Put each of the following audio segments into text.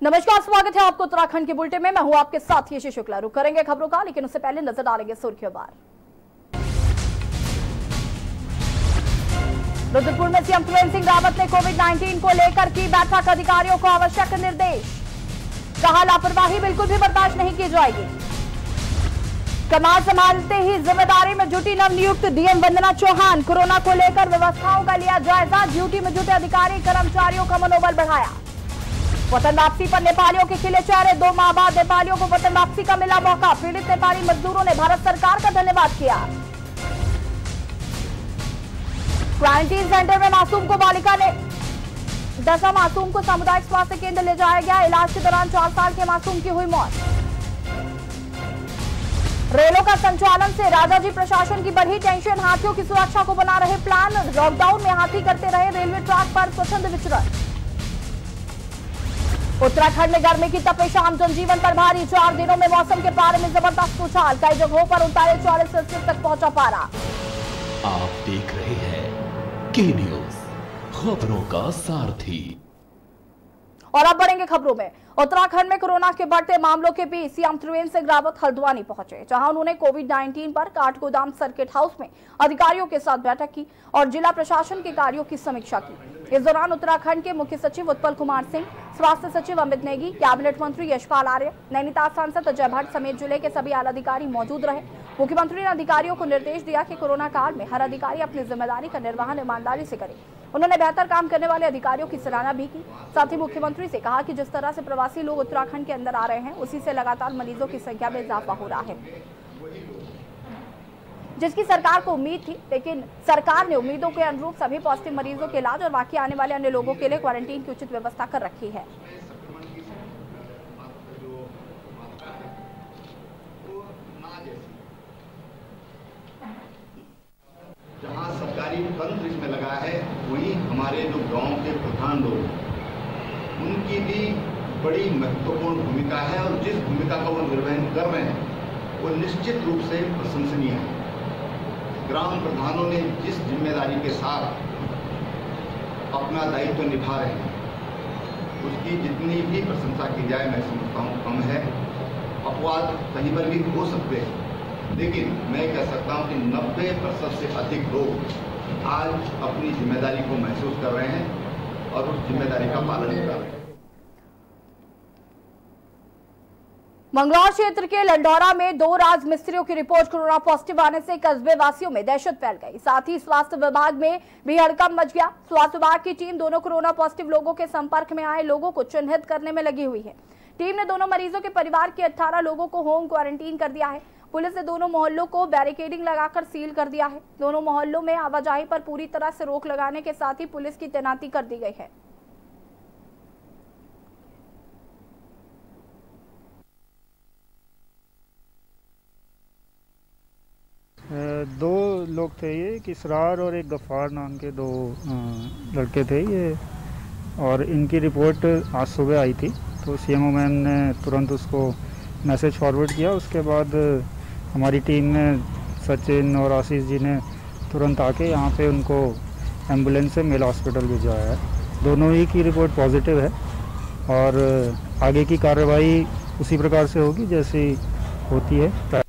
नमस्कार, स्वागत है आपको उत्तराखंड के बुलेटिन में। मैं हूं आपके साथ यशी शुक्ला। रुक करेंगे खबरों का, लेकिन उससे पहले नजर डालेंगे सुर्खियों पर। रुद्रपुर में सीएम त्रिवेंद्र सिंह रावत ने कोविड-19 को लेकर की बैठक, अधिकारियों को आवश्यक निर्देश, कहा लापरवाही बिल्कुल भी बर्दाश्त नहीं की जाएगी। कमान संभालते ही जिम्मेदारी में जुटी नवनियुक्त डीएम वंदना चौहान, कोरोना को लेकर व्यवस्थाओं का लिया जायजा, ड्यूटी में जुटे अधिकारी कर्मचारियों का मनोबल बढ़ाया। वतन वापसी पर नेपालियों के खिले चेहरे, 2 माह बाद नेपालियों को वतन वापसी का मिला मौका, पीड़ित नेपाली मजदूरों ने भारत सरकार का धन्यवाद किया। क्वारंटीन सेंटर में मासूम को बालिका ने दसा, मासूम को सामुदायिक स्वास्थ्य केंद्र ले जाया गया, इलाज के दौरान 4 साल के मासूम की हुई मौत। रेलों का संचालन से राजाजी प्रशासन की बढ़ी टेंशन, हाथियों की सुरक्षा को बना रहे प्लान, लॉकडाउन में हाथी करते रहे रेलवे ट्रैक पर स्वच्छंद विचरण। उत्तराखंड में गर्मी की तपिश, आम जनजीवन पर भारी, 4 दिनों में मौसम के पारे में जबरदस्त उछाल, कई जगहों पर 39-40 सेल्सियस तक पहुंचा पारा। आप देख रहे हैं के न्यूज, खबरों का सारथी। और अब बढ़ेंगे खबरों में। उत्तराखंड में कोरोना के बढ़ते मामलों के बीच सीएम त्रिवेंद्र सिंह रावत हल्द्वानी पहुंचे, जहां उन्होंने कोविड-19 पर काठगोदाम सर्किट हाउस में अधिकारियों के साथ बैठक की और जिला प्रशासन के कार्यों की समीक्षा की। इस दौरान उत्तराखंड के मुख्य सचिव उत्पल कुमार सिंह, स्वास्थ्य सचिव अमित नेगी, कैबिनेट मंत्री यशपाल आर्य, नैनीताल सांसद अजय भट्ट समेत जिले के सभी आला अधिकारी मौजूद रहे। मुख्यमंत्री ने अधिकारियों को निर्देश दिया कि कोरोना काल में हर अधिकारी अपनी जिम्मेदारी का निर्वहन ईमानदारी से करे। उन्होंने बेहतर काम करने वाले अधिकारियों की सराहना भी की। साथ ही मुख्यमंत्री से कहा कि जिस तरह से प्रवासी लोग उत्तराखंड के अंदर आ रहे हैं, उसी से लगातार मरीजों की संख्या में इजाफा हो रहा है, जिसकी सरकार को उम्मीद थी, लेकिन सरकार ने उम्मीदों के अनुरूप सभी पॉजिटिव मरीजों के इलाज और बाकी आने वाले अन्य लोगों के लिए क्वारंटीन की उचित व्यवस्था कर रखी है। जहाँ सरकारी तंत्र इसमें लगा है, वहीं हमारे जो गांव के प्रधान लोग, उनकी भी बड़ी महत्वपूर्ण भूमिका है और जिस भूमिका का वो निर्वहन कर रहे हैं वो निश्चित रूप से प्रशंसनीय है। ग्राम प्रधानों ने जिस जिम्मेदारी के साथ अपना दायित्व निभा रहे हैं, उसकी जितनी भी प्रशंसा की जाए मैं समझता हूँ कम है। अपवाद कहीं पर भी हो सकते हैं, लेकिन मैं कह सकता हूं कि 90% से अधिक लोग आज अपनी जिम्मेदारी को महसूस कर रहे हैं और उस जिम्मेदारी का पालन कर रहे हैं। मंगलौर क्षेत्र के लंडौरा में 2 राज मिस्त्रियों की रिपोर्ट कोरोना पॉजिटिव आने से कस्बे वासियों में दहशत फैल गई। साथ ही स्वास्थ्य विभाग में भी हड़कंप मच गया। स्वास्थ्य विभाग की टीम दोनों कोरोना पॉजिटिव लोगों के संपर्क में आए लोगों को चिन्हित करने में लगी हुई है। टीम ने दोनों मरीजों के परिवार के 18 लोगों को होम क्वारंटीन कर दिया है। पुलिस ने दोनों मोहल्लों को बैरिकेडिंग लगाकर सील कर दिया है। दोनों मोहल्लों में आवाजाही पर पूरी तरह से रोक लगाने के साथ ही पुलिस की तैनाती कर दी गई है। दो लोग थे ये, एक इसरार और एक गफ्फार नाम के 2 लड़के थे ये, और इनकी रिपोर्ट आज सुबह आई थी, तो सीएमओ मैम ने तुरंत उसको मैसेज फॉरवर्ड किया। उसके बाद हमारी टीम ने, सचिन और आशीष जी ने तुरंत आके यहाँ पे उनको एम्बुलेंस से मेल हॉस्पिटल भिजवाया है। दोनों ही की रिपोर्ट पॉजिटिव है और आगे की कार्रवाई उसी प्रकार से होगी जैसी होती है।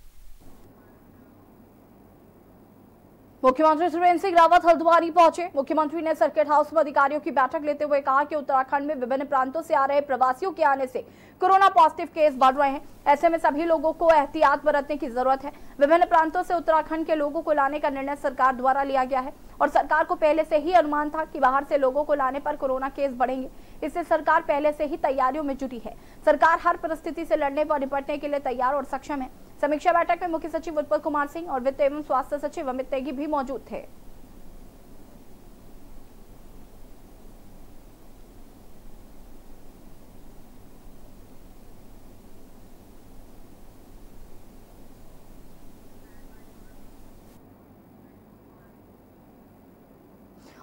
मुख्यमंत्री त्रिवेंद्र सिंह रावत हल्द्वानी पहुंचे। मुख्यमंत्री ने सर्किट हाउस में अधिकारियों की बैठक लेते हुए कहा कि उत्तराखंड में विभिन्न प्रांतों से आ रहे प्रवासियों के आने से कोरोना पॉजिटिव केस बढ़ रहे हैं। ऐसे में सभी लोगों को एहतियात बरतने की जरूरत है। विभिन्न प्रांतों से उत्तराखंड के लोगों को लाने का निर्णय सरकार द्वारा लिया गया है और सरकार को पहले से ही अनुमान था कि बाहर से लोगों को लाने पर कोरोना केस बढ़ेंगे। इससे सरकार पहले से ही तैयारियों में जुटी है। सरकार हर परिस्थिति से लड़ने व निपटने के लिए तैयार और सक्षम है। समीक्षा बैठक में मुख्य सचिव उत्पल कुमार सिंह और वित्त एवं स्वास्थ्य सचिव अमित नेगी भी मौजूद थे।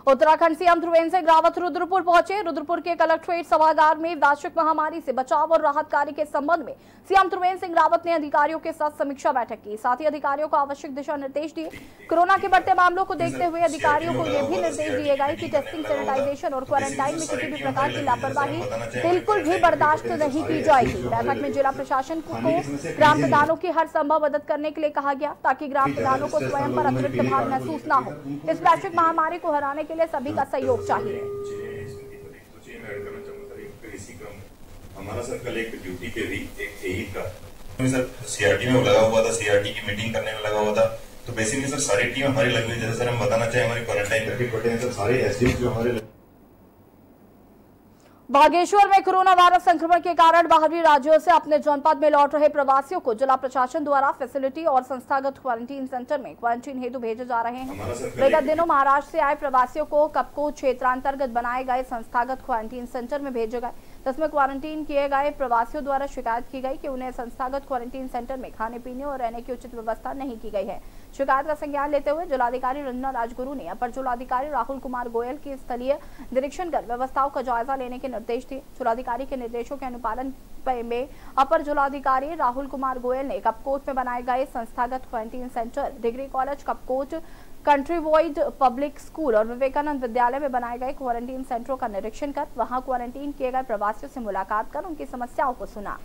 उत्तराखंड सीएम त्रिवेंद्र सिंह रावत रुद्रपुर पहुंचे। रुद्रपुर के कलेक्ट्रेट सभागार में वैश्विक महामारी से बचाव और राहत कार्य के संबंध में सीएम त्रिवेंद्र सिंह रावत ने अधिकारियों के साथ समीक्षा बैठक की। साथ ही अधिकारियों को आवश्यक दिशा निर्देश दिए। कोरोना के बढ़ते मामलों को देखते हुए अधिकारियों को यह भी निर्देश दिए गए कि टेस्टिंग, सैनिटाइजेशन और क्वारंटाइन में किसी भी प्रकार की लापरवाही बिल्कुल भी बर्दाश्त नहीं की जाएगी। बैठक में जिला प्रशासन को ग्राम प्रधानों की हर संभव मदद करने के लिए कहा गया, ताकि ग्राम प्रधानों को स्वयं पर अतिरिक्त भार महसूस न हो। इस वैश्विक महामारी को हराने के लिए सभी का सहयोग चाहिए। हमारा सर कल एक ड्यूटी पे भी एक एई का सर सीआरटी में लगा हुआ था, सीआरटी की मीटिंग करने में लगा हुआ था। तो बेसिकली सर सारी टीम हमारी लगी हुई, जैसे सर हम बताना चाहे हमारी क्वारंटाइन करके पड़े हैं सर सारे एसडीएम जो हमारे। बागेश्वर में कोरोना वायरस संक्रमण के कारण बाहरी राज्यों से अपने जनपद में लौट रहे प्रवासियों को जिला प्रशासन द्वारा फैसिलिटी और संस्थागत क्वारंटीन सेंटर में क्वारंटीन हेतु भेजे जा रहे हैं। विगत दिनों महाराष्ट्र से आए प्रवासियों को कपकोट क्षेत्रांतर्गत बनाए गए संस्थागत क्वारंटीन सेंटर में भेजे गए, जिसमें क्वारंटीन किए गए प्रवासियों द्वारा शिकायत की गई कि उन्हें संस्थागत क्वारंटीन सेंटर में खाने पीने और रहने की उचित व्यवस्था नहीं की गई है। शिकायत का संज्ञान लेते हुए जिलाधिकारी रंजना राजगुरु ने अपर जिलाधिकारी राहुल कुमार गोयल की स्थलीय निरीक्षण कर व्यवस्थाओं का जायजा लेने के निर्देश दिए। जिलाधिकारी के निर्देशों के अनुपालन में अपर जिलाधिकारी राहुल कुमार गोयल ने कपकोट में बनाए गए संस्थागत quarantine centre, degree college Kapkot, country void public school और विवेकानंद विद्यालय में बनाए गए क्वारंटीन सेंटरों का निरीक्षण कर वहां क्वारंटीन किए गए प्रवासियों से मुलाकात कर उनकी समस्याओं को सुना।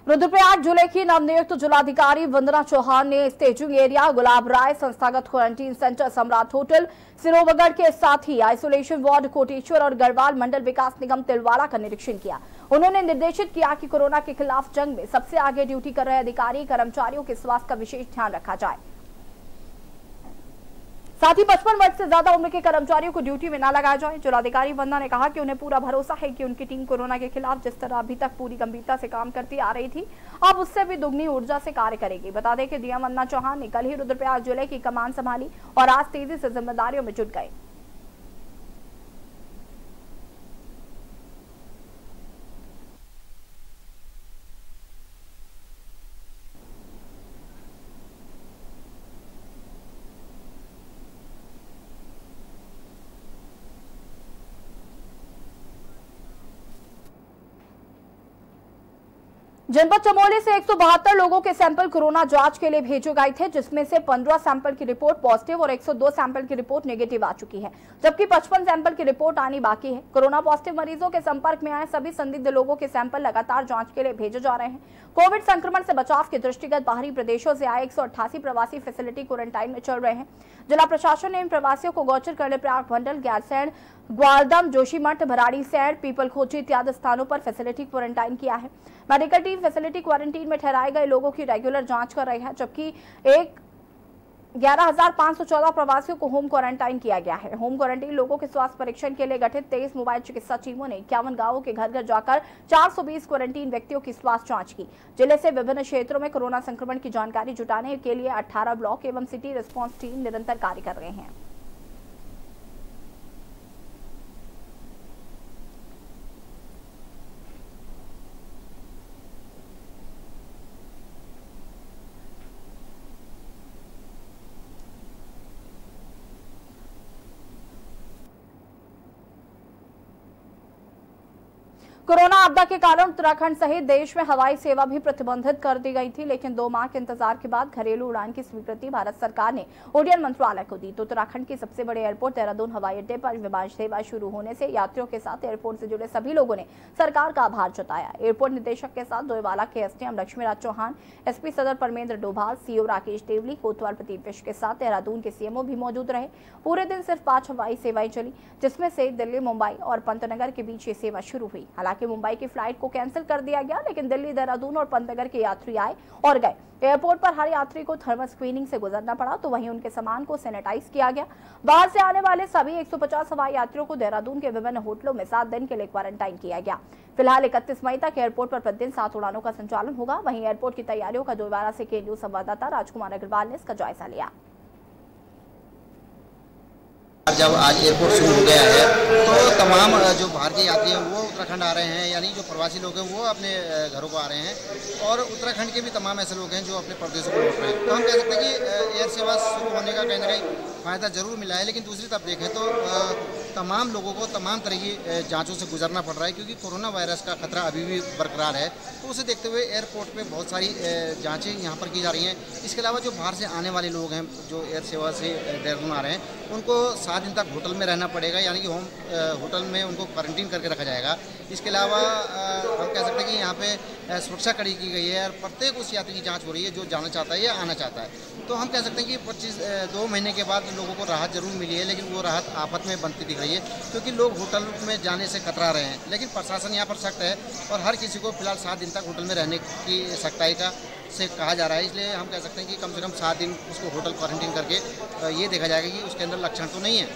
रुद्रप्रयाग जिले की नवनियुक्त जिलाधिकारी वंदना चौहान ने स्टेजिंग एरिया, गुलाब राय संस्थागत क्वारंटीन सेंटर, सम्राट होटल सिरोवगढ़ के साथ ही आइसोलेशन वार्ड कोटेश्वर और गढ़वाल मंडल विकास निगम तिलवाड़ा का निरीक्षण किया। उन्होंने निर्देशित किया कि कोरोना के खिलाफ जंग में सबसे आगे ड्यूटी कर रहे अधिकारी कर्मचारियों के स्वास्थ्य का विशेष ध्यान रखा जाए। साथ ही 55 वर्ष से ज्यादा उम्र के कर्मचारियों को ड्यूटी में न लगाया जाए। जिलाधिकारी वंदना ने कहा कि उन्हें पूरा भरोसा है कि उनकी टीम कोरोना के खिलाफ जिस तरह अभी तक पूरी गंभीरता से काम करती आ रही थी, अब उससे भी दुगनी ऊर्जा से कार्य करेगी। बता दें कि डीएम वंदना चौहान ने कल ही रुद्रप्रयाग जिले की कमान संभाली और आज तेजी से जिम्मेदारियों में जुट गए। जनपद चमोली से 172 लोगों के सैंपल कोरोना जांच के लिए भेजे गए थे, जिसमें से 15 सैंपल की रिपोर्ट पॉजिटिव और 102 सैंपल की रिपोर्ट नेगेटिव आ चुकी है, जबकि 55 सैंपल की रिपोर्ट आनी बाकी है। कोरोना पॉजिटिव मरीजों के संपर्क में आए सभी संदिग्ध लोगों के सैंपल लगातार जांच के लिए भेजे जा रहे हैं। कोविड संक्रमण से बचाव के दृष्टिगत बाहरी प्रदेशों से आए 188 प्रवासी फैसिलिटी क्वारंटाइन में चल रहे हैं। जिला प्रशासन ने इन प्रवासियों को गौचर कर्णप्रयाग मंडल, गैरसैंण, ग्वालदम, जोशीमठ, भराड़ीसैंण, पीपलखोची इत्यादि स्थानों पर फैसिलिटी क्वारंटाइन किया है। मेडिकल टीम फैसिलिटी क्वारंटीन में ठहराए गए लोगों की रेगुलर जांच कर रही है, जबकि 11,514 प्रवासियों को होम क्वारंटाइन किया गया है। होम क्वारंटीन लोगों के स्वास्थ्य परीक्षण के लिए गठित 23 मोबाइल चिकित्सा टीमों ने 51 गांवों के घर घर जाकर 420 क्वारंटीन व्यक्तियों की स्वास्थ्य जांच की। जिले से विभिन्न क्षेत्रों में कोरोना संक्रमण की जानकारी जुटाने के लिए 18 ब्लॉक एवं सिटी रिस्पांस टीम निरंतर कार्य कर रहे हैं। कोरोना आपदा के कारण उत्तराखंड सहित देश में हवाई सेवा भी प्रतिबंधित कर दी गई थी, लेकिन 2 माह के इंतजार के बाद घरेलू उड़ान की स्वीकृति भारत सरकार ने उड्डयन मंत्रालय को दी। तो उत्तराखंड की सबसे बड़े एयरपोर्ट देहरादून हवाई अड्डे पर विमान सेवा शुरू होने से यात्रियों के साथ एयरपोर्ट से जुड़े सभी लोगों ने सरकार का आभार जताया। एयरपोर्ट निदेशक के साथ डोईवाला के एसडीएम लक्ष्मीराज चौहान, एसपी सदर परमेंद्र डोभाल, सीओ राकेश देवली, कोतवाल प्रदीप विश्व के साथ देहरादून के सीएमओ भी मौजूद रहे। पूरे दिन सिर्फ 5 हवाई सेवाएं चली, जिसमें से दिल्ली, मुंबई और पंतनगर के बीच ये सेवा शुरू हुई। हालांकि मुंबई की फ्लाइट को कैंसिल कर दिया गया, लेकिन दिल्ली, देहरादून और पंतनगर के यात्री आए और गए। एयरपोर्ट पर हर यात्री को थर्मल स्क्रीनिंग से गुजरना पड़ा, तो वहीं उनके सामान को सैनिटाइज किया गया। बाहर से आने वाले सभी 150 हवाई यात्रियों को देहरादून के विभिन्न होटलों में 7 दिन के लिए क्वारंटाइन किया गया। फिलहाल 31 मई तक एयरपोर्ट पर प्रतिदिन 7 उड़ानों का संचालन होगा। वहीं एयरपोर्ट की तैयारियों का डोईवाला से के न्यूज संवाददाता राजकुमार अग्रवाल ने इसका जायजा लिया। जब आज एयरपोर्ट शुरू हो गया है तो तमाम जो भारतीय यात्री हैं वो उत्तराखंड आ रहे हैं, यानी जो प्रवासी लोग हैं वो अपने घरों को आ रहे हैं और उत्तराखंड के भी तमाम ऐसे लोग हैं जो अपने प्रदेशों को लौट रहे हैं। तो हम कह सकते हैं कि एयर सेवा शुरू होने का कहीं ना कहीं फ़ायदा ज़रूर मिला है, लेकिन दूसरी तरफ देखें तो तमाम लोगों को तमाम तरह की जाँचों से गुजरना पड़ रहा है, क्योंकि कोरोना वायरस का खतरा अभी भी बरकरार है। तो उसे देखते हुए एयरपोर्ट पे बहुत सारी जांचें यहाँ पर की जा रही हैं। इसके अलावा जो बाहर से आने वाले लोग हैं जो एयर सेवा से देहरादून आ रहे हैं, उनको 7 दिन तक होटल में रहना पड़ेगा, यानी कि होटल में उनको क्वारंटीन करके रखा जाएगा। इसके अलावा हम कह सकते हैं कि यहाँ पे सुरक्षा कड़ी की गई है और प्रत्येक उस यात्री की जाँच हो रही है जो जाना चाहता है या आना चाहता है। तो हम कह सकते हैं कि 2 महीने के बाद लोगों को राहत जरूर मिली है, लेकिन वो राहत आफत में बनती दिख रही है, क्योंकि लोग होटल में जाने से कतरा रहे हैं। लेकिन प्रशासन यहाँ पर सख्त है और हर किसी को फिलहाल 7 दिन तक होटल में रहने की सख्ताई से कहा जा रहा है। इसलिए हम कह सकते हैं कि कम से कम 7 दिन उसको होटल क्वारंटीन करके ये देखा जाएगा कि उसके अंदर लक्षण तो नहीं है।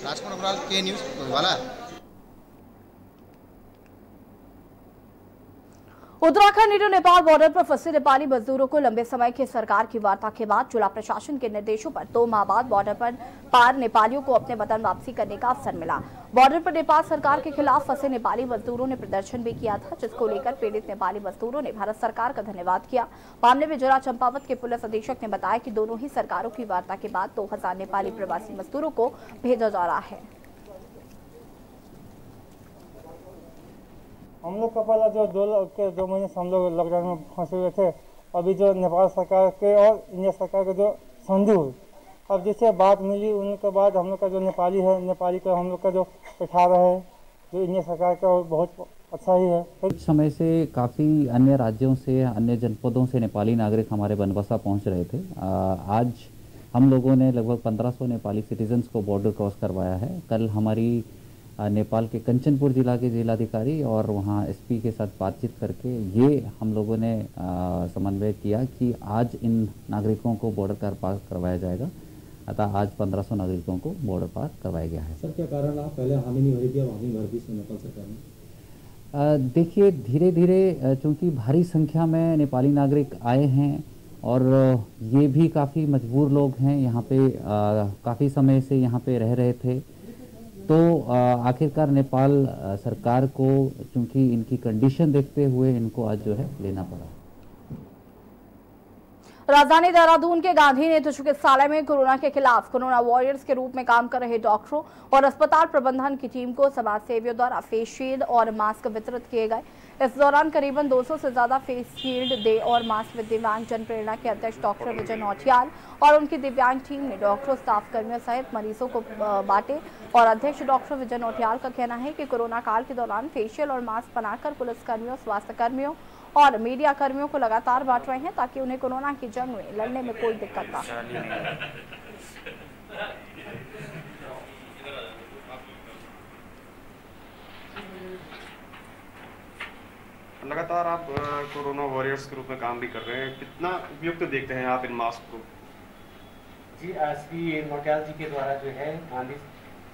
राजकुमार अग्रवाल, के न्यूज़, कोतवाली। उत्तराखंड इंडो नेपाल बॉर्डर पर फंसे नेपाली मजदूरों को लंबे समय की सरकार की वार्ता के बाद जिला प्रशासन के निर्देशों पर 2 माह बाद बॉर्डर पर पार नेपालियों को अपने वतन वापसी करने का अवसर मिला। बॉर्डर पर नेपाल सरकार के खिलाफ फंसे नेपाली मजदूरों ने प्रदर्शन भी किया था, जिसको लेकर पीड़ित नेपाली मजदूरों ने भारत सरकार का धन्यवाद किया। मामले में जिला चंपावत के पुलिस अधीक्षक ने बताया कि दोनों ही सरकारों की वार्ता के बाद 2000 नेपाली प्रवासी मजदूरों को भेजा जा रहा है। हम लोग का पहला जो 2 महीने से हम लोग लॉकडाउन में फंसे हुए थे, अभी जो नेपाल सरकार के और इंडिया सरकार के जो संधि हुई, अब जिससे बात मिली उनके बाद हम लोग का जो नेपाली है, नेपाली का हम लोग का जो पेठारा है जो इंडिया सरकार का बहुत अच्छा ही है। कुछ समय से काफ़ी अन्य राज्यों से, अन्य जनपदों से नेपाली नागरिक हमारे बनबसा पहुंच रहे थे। आज हम लोगों ने लगभग 1500 नेपाली सिटीजन्स को बॉर्डर क्रॉस करवाया है। कल हमारी नेपाल के कंचनपुर जिला के जिलाधिकारी और वहाँ एसपी के साथ बातचीत करके ये हम लोगों ने समन्वय किया कि आज इन नागरिकों को बॉर्डर पार करवाया जाएगा। अतः आज 1500 नागरिकों को बॉर्डर पार करवाया गया है। सर, क्या कारण रहा? पहले हामी नहीं हो रही थी, अब हामी भर दी नेपाल सरकार ने। देखिए, धीरे धीरे चूँकि भारी संख्या में नेपाली नागरिक आए हैं और ये भी काफ़ी मजबूर लोग हैं, यहाँ पे काफ़ी समय से यहाँ पे रह रहे थे, तो आखिरकार नेपाल सरकार को चूंकि इनकी कंडीशन देखते हुए इनको आज जो है लेना पड़ा। राजधानी देहरादून के गांधी नेत्र चिकित्सालय में कोरोना के खिलाफ कोरोना वॉरियर्स के रूप में काम कर रहे डॉक्टरों और अस्पताल प्रबंधन की टीम को समाज सेवियों द्वारा फेस शील्ड और मास्क वितरित किए गए। इस दौरान करीबन 200 से ज्यादा फेस शील्ड दे और मास्क दिव्यांग जन प्रेरणा के अध्यक्ष डॉक्टर विजय नौटियाल और उनकी दिव्यांग टीम ने डॉक्टरों, स्टाफ कर्मियों सहित मरीजों को बांटे। और अध्यक्ष डॉक्टर विजय नौटियाल का कहना है कि कोरोना काल के दौरान फेशियल और मास्क बनाकर पुलिस कर्मियों, स्वास्थ्य कर्मियों और मीडिया कर्मियों को लगातार बांट रहे हैं ताकि उन्हें कोरोना की जंग में लड़ने में कोई दिक्कत ना हो। लगातार आप कोरोना वॉरियर्स के रूप में काम भी कर रहे हैं, कितना उपयुक्त देखते हैं आप इन मास्क को? जी, श्री नौटियाल जी के द्वारा जो है गांधी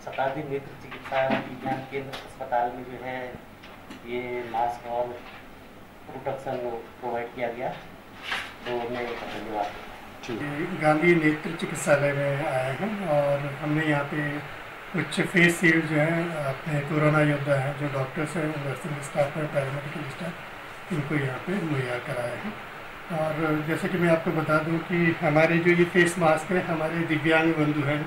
शताब्दी नेत्र चिकित्सा विज्ञान केंद्र अस्पताल में जो है ये मास्क और प्रोटेक्शन प्रोवाइड किया गया, तो मैं धन्यवाद। गांधी नेत्र चिकित्सालय में आए हैं और हमने यहाँ पे कुछ फेस शील्ड जो है अपने कोरोना योद्धा हैं जो डॉक्टर्स हैं, नर्सिंग स्टाफ है, पैरामेडिकल स्टाफ, इनको यहाँ पे मुहैया कराए हैं। और जैसे कि मैं आपको बता दूं कि हमारे जो ये फेस मास्क है हमारे दिव्यांग बंधु हैं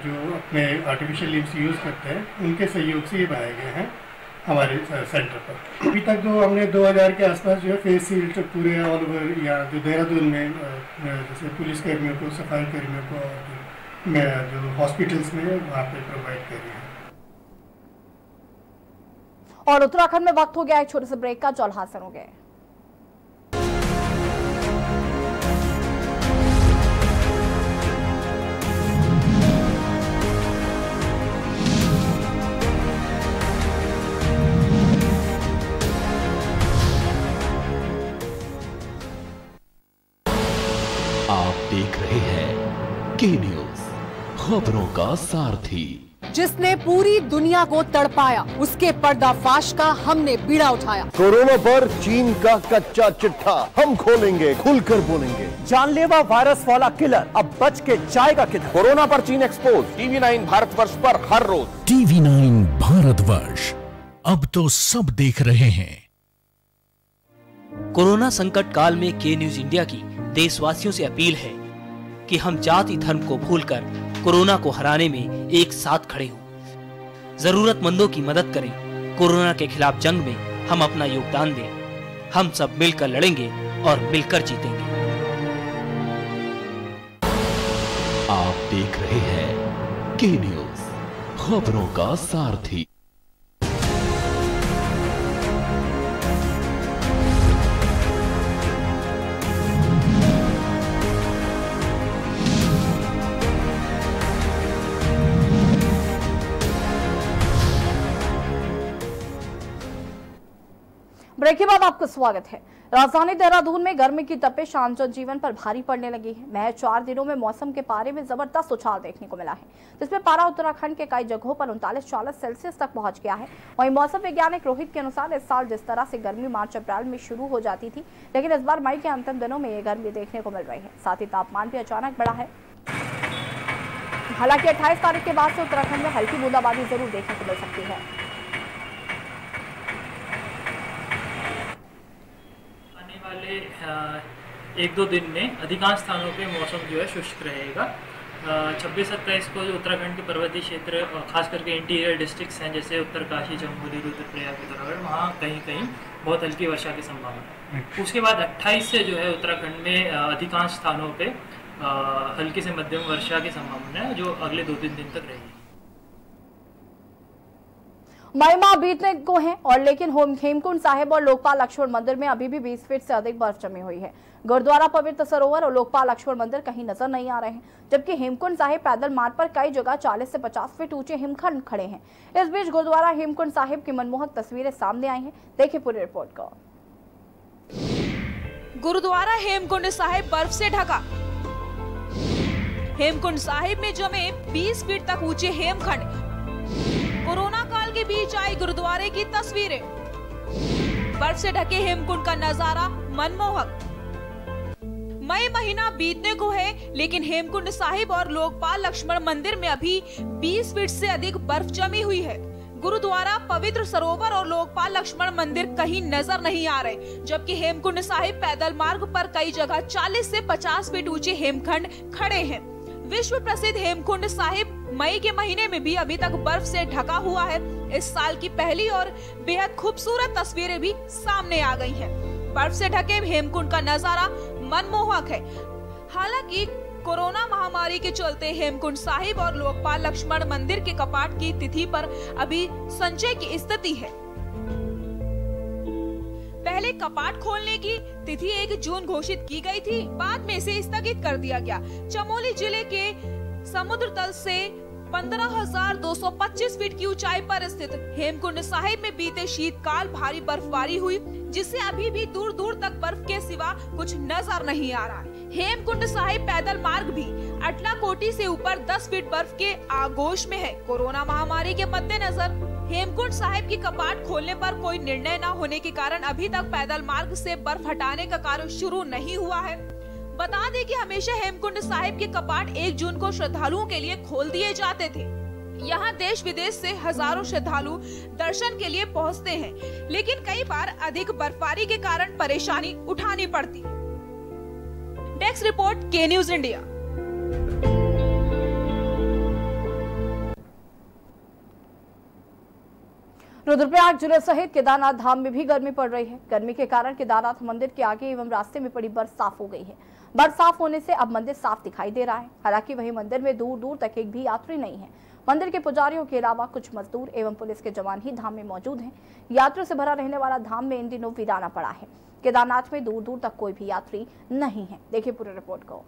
जो अपने आर्टिफिशियल लिम्स यूज़ करते हैं, उनके सहयोग से ये बनाए गए हैं हमारे सेंटर पर। अभी तक जो हमने 2000 के आसपास जो है फेस शील्ड पूरे ऑल ओवर या जो देहरादून में जैसे पुलिस कर्मियों को, सफाई कर्मियों को और जो हॉस्पिटल्स में वहाँ पे प्रोवाइड कर रहे हैं। और उत्तराखंड में वक्त हो गया एक छोटे से ब्रेक का, जल हासिल हो गए। आप देख रहे हैं के न्यूज़, खबरों का सारथी। जिसने पूरी दुनिया को तड़पाया, उसके पर्दाफाश का हमने बीड़ा उठाया। कोरोना पर चीन का कच्चा चिट्ठा हम खोलेंगे, खुलकर बोलेंगे। जानलेवा वायरस वाला किलर अब बच के जाएगा किधर? कोरोना पर चीन एक्सपोज, TV9 भारतवर्ष पर हर रोज। TV9 भारतवर्ष, अब तो सब देख रहे हैं। कोरोना संकट काल में के न्यूज इंडिया की देशवासियों से अपील है कि हम जाति धर्म को भूलकर कोरोना को हराने में एक साथ खड़े हों। जरूरतमंदों की मदद करें। कोरोना के खिलाफ जंग में हम अपना योगदान दें। हम सब मिलकर लड़ेंगे और मिलकर जीतेंगे। आप देख रहे हैं के न्यूज, खबरों का सारथी। ब्रेक के बाद आपका स्वागत है। राजधानी देहरादून में गर्मी की तपिश आम जनजीवन पर भारी पड़ने लगी है। महज 4 दिनों में मौसम के पारे में जबरदस्त उछाल देखने को मिला है, जिसमें पारा उत्तराखंड के कई जगहों पर 39-40 सेल्सियस तक पहुंच गया है। वहीं मौसम वैज्ञानिक रोहित के अनुसार इस साल जिस तरह से गर्मी मार्च अप्रैल में शुरू हो जाती थी, लेकिन इस बार मई के अंतिम दिनों में ये गर्मी देखने को मिल रही है। साथ ही तापमान भी अचानक बढ़ा है। हालांकि 28 तारीख के बाद से उत्तराखंड में हल्की बूंदाबांदी जरूर देखने को मिल सकती है। वाले 1-2 दिन में अधिकांश स्थानों पे मौसम जो है शुष्क रहेगा। 26-27 को जो उत्तराखंड के पर्वतीय क्षेत्र खास करके इंटीरियर डिस्ट्रिक्ट्स हैं जैसे उत्तरकाशी, चमोली, रुद्रप्रयाग, पिथौरागढ़, वहाँ कहीं कहीं बहुत हल्की वर्षा की संभावना है। उसके बाद 28 से जो है उत्तराखंड में अधिकांश स्थानों पे हल्की से मध्यम वर्षा की संभावना है, जो अगले 2-3 दिन तक रहेगी। मई माह बीतने को है और लेकिन हेमकुंड साहिब और लोकपाल लक्ष्मण मंदिर में अभी भी 20 फीट से अधिक बर्फ जमी हुई है। गुरुद्वारा, पवित्र सरोवर और लोकपाल लक्ष्मण मंदिर कहीं नजर नहीं आ रहे हैं, जबकि हेमकुंड साहिब पैदल मार्ग पर कई जगह 40 से 50 फीट ऊंचे हिमखंड खड़े हैं। इस बीच गुरुद्वारा हेमकुंड साहिब की मनमोहक तस्वीरें सामने आई हैं। देखिए पूरी रिपोर्ट को। गुरुद्वारा हेमकुंड साहिब बर्फ से ढका। हेमकुंड साहिब में जमे 20 फीट तक ऊंचे हेमखंड। कोरोना काल के बीच आई गुरुद्वारे की तस्वीरें। बर्फ से ढके हेमकुंड का नजारा मनमोहक। मई महीना बीतने को है, लेकिन हेमकुंड साहिब और लोकपाल लक्ष्मण मंदिर में अभी 20 फीट से अधिक बर्फ जमी हुई है। गुरुद्वारा, पवित्र सरोवर और लोकपाल लक्ष्मण मंदिर कहीं नजर नहीं आ रहे, जबकि हेमकुंड साहिब पैदल मार्ग पर कई जगह 40 से 50 फीट ऊंचे हेमखंड खड़े हैं। विश्व प्रसिद्ध हेमकुंड साहिब मई के महीने में भी अभी तक बर्फ से ढका हुआ है। इस साल की पहली और बेहद खूबसूरत तस्वीरें भी सामने आ गई हैं। बर्फ से ढके हेमकुंड का नजारा मनमोहक है। हालांकि कोरोना महामारी के चलते हेमकुंड साहिब और लोकपाल लक्ष्मण मंदिर के कपाट की तिथि पर अभी संशय की स्थिति है। पहले कपाट खोलने की तिथि 1 जून घोषित की गई थी, बाद में इसे स्थगित कर दिया गया। चमोली जिले के समुद्र तल से 15,225 फीट की ऊंचाई पर स्थित हेमकुंड साहिब में बीते शीतकाल भारी बर्फबारी हुई, जिससे अभी भी दूर दूर तक बर्फ के सिवा कुछ नजर नहीं आ रहा है। हेमकुंड साहिब पैदल मार्ग भी अटलाकोटी से ऊपर 10 फीट बर्फ के आगोश में है। कोरोना महामारी के मद्देनजर हेमकुंड साहिब की कपाट खोलने पर कोई निर्णय न होने के कारण अभी तक पैदल मार्ग से बर्फ हटाने का कार्य शुरू नहीं हुआ है। बता दें कि हमेशा हेमकुंड साहिब के कपाट 1 जून को श्रद्धालुओं के लिए खोल दिए जाते थे। यहाँ देश विदेश से हजारों श्रद्धालु दर्शन के लिए पहुँचते हैं, लेकिन कई बार अधिक बर्फबारी के कारण परेशानी उठानी पड़ती है। डेस्क रिपोर्ट, के न्यूज इंडिया। रुद्रप्रयाग जिले सहित केदारनाथ धाम में भी गर्मी पड़ रही है। गर्मी के कारण केदारनाथ मंदिर के आगे एवं रास्ते में पड़ी बर्फ साफ हो गई है। बर्फ साफ होने से अब मंदिर साफ दिखाई दे रहा है। हालांकि वहीं मंदिर में दूर दूर तक एक भी यात्री नहीं है। मंदिर के पुजारियों के अलावा कुछ मजदूर एवं पुलिस के जवान ही धाम में मौजूद हैं। यात्रियों से भरा रहने वाला धाम में इन दिनों वीराना पड़ा है। केदारनाथ में दूर दूर तक कोई भी यात्री नहीं है। देखिए पूरी रिपोर्ट को।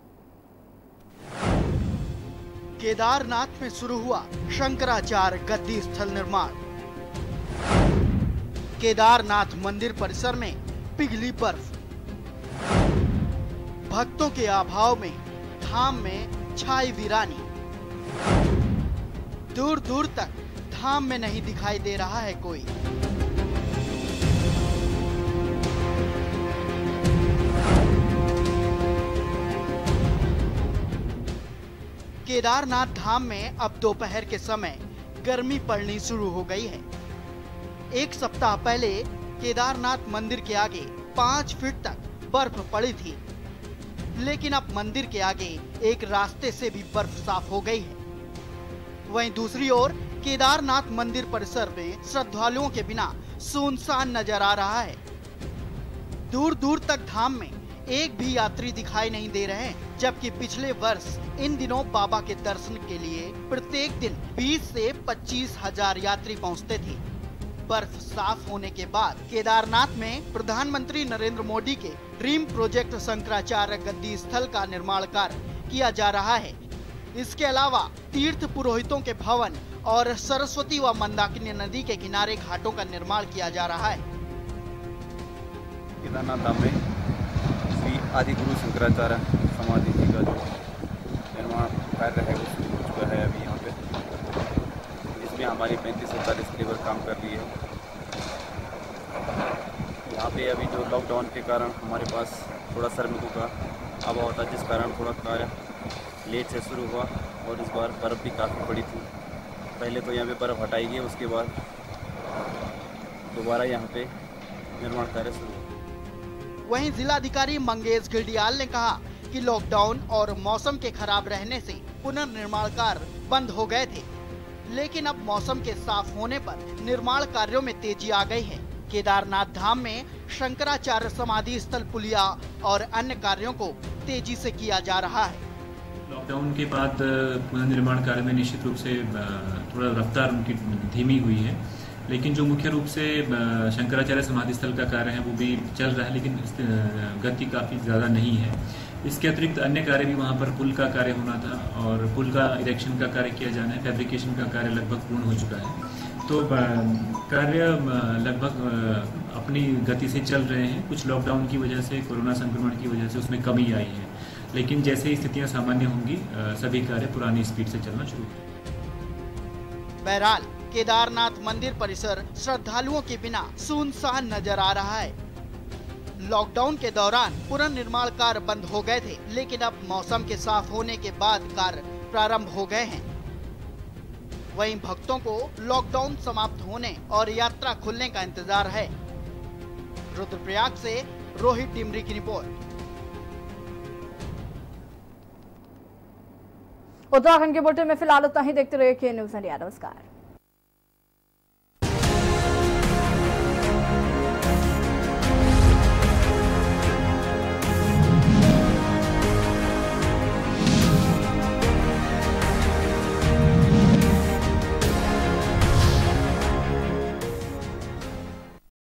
केदारनाथ में शुरू हुआ शंकराचार्य गद्दी स्थल निर्माण। केदारनाथ मंदिर परिसर में पिघली बर्फ। भक्तों के अभाव में धाम में छाई वीरानी। दूर दूर तक धाम में नहीं दिखाई दे रहा है कोई। केदारनाथ धाम में अब दोपहर के समय गर्मी पड़नी शुरू हो गई है। एक सप्ताह पहले केदारनाथ मंदिर के आगे 5 फीट तक बर्फ पड़ी थी, लेकिन अब मंदिर के आगे एक रास्ते से भी बर्फ साफ हो गई है। वहीं दूसरी ओर केदारनाथ मंदिर परिसर में श्रद्धालुओं के बिना सुनसान नजर आ रहा है। दूर दूर तक धाम में एक भी यात्री दिखाई नहीं दे रहे हैं, जबकि पिछले वर्ष इन दिनों बाबा के दर्शन के लिए प्रत्येक दिन 20 से 25 हजार यात्री पहुंचते थे। बर्फ साफ होने के बाद केदारनाथ में प्रधानमंत्री नरेंद्र मोदी के ड्रीम प्रोजेक्ट शंकराचार्य गद्दी स्थल का निर्माण कार्य किया जा रहा है। इसके अलावा तीर्थ पुरोहितों के भवन और सरस्वती व मंदाकिनी नदी के किनारे घाटों का निर्माण किया जा रहा है। केदारनाथ धाम में श्री आदि गुरु शंकराचार्य समाधि जी का जो निर्माण कार्य है वो शुरू हो चुका है अभी यहाँ पे। इसमें हमारी 35 से 40 लेबर काम कर रही है। यहाँ पे अभी जो लॉकडाउन के कारण हमारे पास थोड़ा श्रमिकों का अभाव था, जिस कारण थोड़ा कार्य लेट से शुरू हुआ और इस बार बर्फ़ भी काफ़ी पड़ी थी। पहले तो यहाँ पे बर्फ़ हटाई गई, उसके बाद दोबारा यहाँ पे निर्माण कार्य शुरू। वहीं जिलाधिकारी मंगेश घिल्डियाल ने कहा कि लॉकडाउन और मौसम के खराब रहने से पुनर्निर्माण कार्य बंद हो गए थे, लेकिन अब मौसम के साफ होने पर निर्माण कार्यों में तेजी आ गई है। केदारनाथ धाम में शंकराचार्य समाधि स्थल पुलिया और अन्य कार्यों को तेजी से किया जा रहा है। लॉकडाउन के बाद पुनर्निर्माण कार्य में निश्चित रूप से थोड़ा रफ्तार उनकी धीमी हुई है, लेकिन जो मुख्य रूप से शंकराचार्य समाधि स्थल का कार्य है वो भी चल रहा है, लेकिन गति काफ़ी ज़्यादा नहीं है। इसके अतिरिक्त अन्य कार्य भी वहाँ पर पुल का कार्य होना था और पुल का इरेक्शन का कार्य किया जाना है। फैब्रिकेशन का कार्य लगभग पूर्ण हो चुका है, तो कार्य लगभग अपनी गति से चल रहे हैं। कुछ लॉकडाउन की वजह से, कोरोना संक्रमण की वजह से उसमें कमी आई है, लेकिन जैसे ही स्थितियाँ सामान्य होंगी सभी कार्य पुरानी स्पीड से चलना शुरू होंगे। बहरहाल केदारनाथ मंदिर परिसर श्रद्धालुओं के बिना सुनसान नजर आ रहा है। लॉकडाउन के दौरान पुनर्निर्माण कार्य बंद हो गए थे, लेकिन अब मौसम के साफ होने के बाद कार्य प्रारंभ हो गए हैं। वहीं भक्तों को लॉकडाउन समाप्त होने और यात्रा खुलने का इंतजार है। रुद्रप्रयाग से रोहित डिमरी की रिपोर्ट। उत्तराखंड के बुलेटिन में फिलहाल उतना ही। देखते रहिए के न्यूज़ इंडिया। नमस्कार।